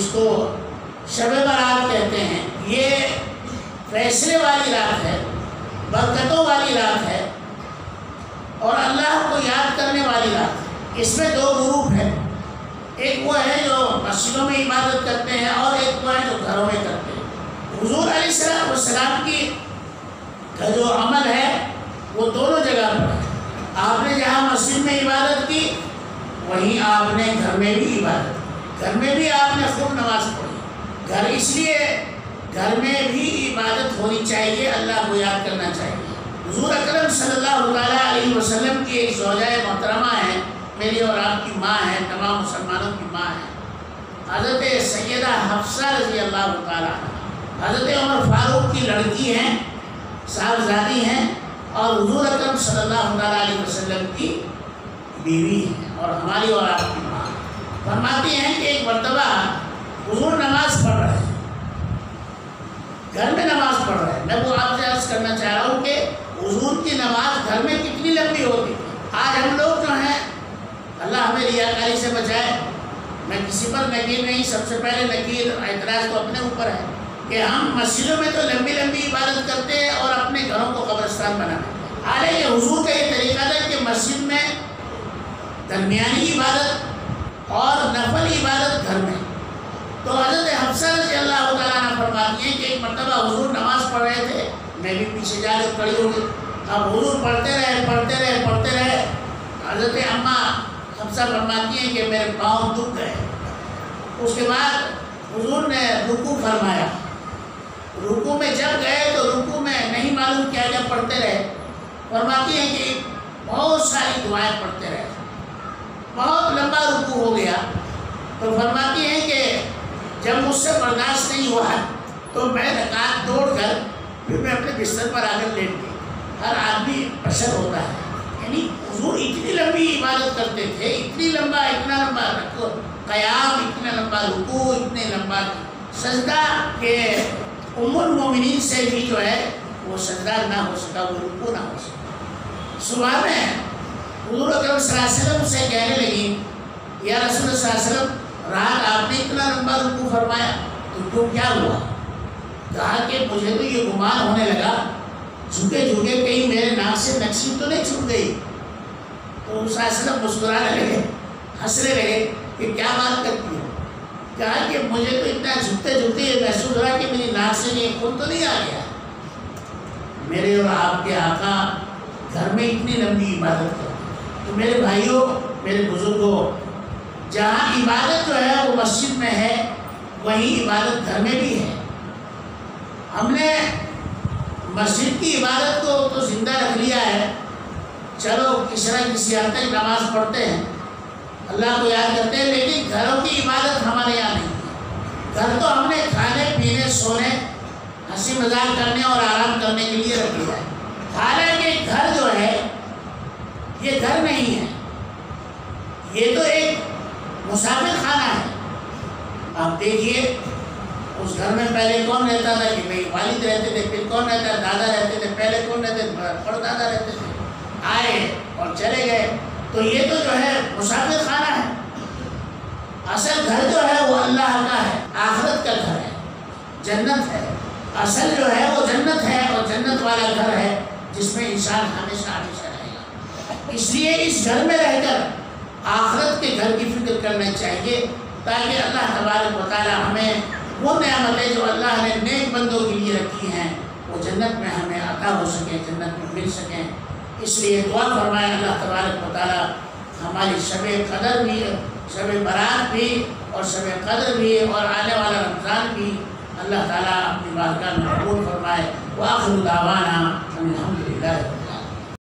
جس کو شب برات کہتے ہیں، یہ فیصلے والی رات ہے، برکتوں والی رات ہے اور اللہ کو یاد کرنے والی رات ہے۔ اس میں دو گروپ ہیں، ایک وہ ہے جو مسجدوں میں عبادت کرتے ہیں اور ایک وہ ہے جو گھروں میں کرتے ہیں۔ حضور علیہ السلام کی کا جو عمل ہے وہ دونوں جگہ پر ہے۔ آپ نے جہاں مسجد میں عبادت کی وہیں آپ نے گھر میں بھی عبادت کی، گھر میں بھی آپ نے خوب نماز پڑھی۔ گھر اس لیے گھر میں بھی عبادت ہونی چاہیے، اللہ کو یاد کرنا چاہیے۔ حضور اکرم صلی اللہ علیہ وسلم کی ایک زوجہ محترمہ ہے، میری اور آپ کی ماں ہے، تمام مسلمانوں کی ماں ہے، حضرت سیدہ حفصہ رضی اللہ تعالیٰ عنہ، حضرت عمر فاروق کی لڑکی ہیں، صاحبزادی ہیں اور حضور اکرم صلی اللہ علیہ وسلم کی بیوی ہیں اور ہماری اور آپ کی ماں۔ فرماتی ہیں کہ ایک مرتبہ حضور نماز پڑھ رہے ہیں، گھر میں نماز پڑھ رہے ہیں۔ میں وہ آپ سے عرض کرنا چاہ رہا ہوں کہ حضور کی نماز گھر میں کتنی لمبی ہوتی تھی۔ آج ہم لوگ جو ہیں، اللہ ہمیں ریاکاری سے بچائے، میں کسی پر نکیر نہیں، سب سے پہلے نکیر اعتراض تو اپنے اوپر ہے کہ ہم مسجدوں میں تو لمبی لمبی عبادت کرتے ہیں اور اپنے گھروں کو قبرستان بناتے ہیں۔ حالانکہ حضور کا یہ طریقہ تھا کہ مسجد میں درمیانی عبادت اور نفل عبادت گھر میں۔ تو حضرت حفصہ رضی اللہ تعالیٰ عنہ فرماتی ہیں کہ ایک مرتبہ حضور نماز پڑھ رہے تھے، میں بھی پیچھے جا کے کھڑی ہو گئی۔ اب حضور پڑھتے رہے، حضرت اماں حفصہ فرماتی ہیں کہ میرے پاؤں دکھ گئے۔ اس کے بعد حضور نے رکوع فرمایا، رکوع میں جب گئے تو رکوع میں نہیں معلوم کیا کیا پڑھتے رہے۔ فرماتی ہیں کہ بہت ساری دعائیں پڑھتے رہے، بہت لمبا رکوع ہو گیا۔ تو فرماتی ہیں کہ جب مجھ سے برداشت نہیں ہوا تو میں رکعت دوڑ کر پھر میں اپنے بستر پر آ کر لیٹ گئی۔ ہر آدمی بشر ہوتا ہے، یعنی حضور اتنی لمبی عبادت کرتے تھے، اتنا لمبا قیام، اتنا لمبا رکوع، اتنے لمبا سجدہ کہ ام المومنین سے بھی جو ہے وہ سجدہ نہ ہو سکا، وہ رکوع نہ ہو سکا۔ صبح میں حضور اکرم صلی اللہ علیہ وسلم سے کہنے لگی، یا رسول اللہ صلی اللہ علیہ وسلم، رات آپ نے اتنا لمبا رکوع فرمایا تو کیوں، کیا ہوا؟ کہا کہ مجھے تو یہ گمان ہونے لگا جھکے کہیں میرے ناک سے نقشی تو نہیں چھوٹ گئی۔ تو صلی اللہ علیہ وسلم مسکرانے لگے، ہنسنے لگے کہ کیا بات کرتی ہو؟ کہا کہ مجھے تو اتنا جھکتے یہ محسوس ہوا کہ میری ناک سے یہ خون تو نہیں آ گیا۔ میرے اور آپ کے آقا گھر میں اتنی لمبی عبادت کرتے۔ تو میرے بھائیوں، میرے بزرگوں، جہاں عبادت جو ہے وہ مسجد میں ہے، وہیں عبادت گھر میں بھی ہے۔ ہم نے مسجد کی عبادت کو تو زندہ رکھ لیا ہے، چلو کسی نہ کسی حد تک نماز پڑھتے ہیں، اللہ کو یاد کرتے ہیں، لیکن گھروں کی عبادت ہمارے یہاں نہیں ہے۔ گھر تو ہم نے کھانے پینے، سونے، ہنسی مذاق کرنے اور آرام کرنے کے لیے رکھ لیا ہے۔ حالانکہ گھر جو ہے یہ گھر نہیں ہے، یہ تو ایک مسافر خانہ ہے۔ آپ دیکھیے اس گھر میں پہلے کون رہتا تھا کہ بھائی والد رہتے تھے، پھر کون رہتا ہے، دادا رہتے تھے، پہلے کون رہتے تھے، پردادا رہتے تھے، آئے اور چلے گئے۔ تو یہ تو جو ہے مسافر خانہ ہے۔ اصل گھر جو ہے وہ اللہ کا ہے، آخرت کا گھر ہے، جنت ہے۔ اصل جو ہے وہ جنت ہے اور جنت والا گھر ہے جس میں انسان ہمیشہ رہے گا۔ اس لیے اس گھر میں رہ کر آخرت کے گھر کی فکر کرنا چاہیے تاکہ اللہ تبارک و تعالی ہمیں وہ نعمتیں جو اللہ نے نیک بندوں کے لیے رکھی ہیں وہ جنت میں ہمیں عطا ہو سکیں، جنت میں مل سکیں۔ اس لیے دعا فرمائیں اللہ تبارک و تعالی ہماری شب قدر بھی، شب برات بھی اور شب قدر بھی اور آنے والا رمضان بھی اللہ تعالیٰ اپنی بارگاہ میں قبول فرمائے۔ وآخر دعوانا الحمدللہ۔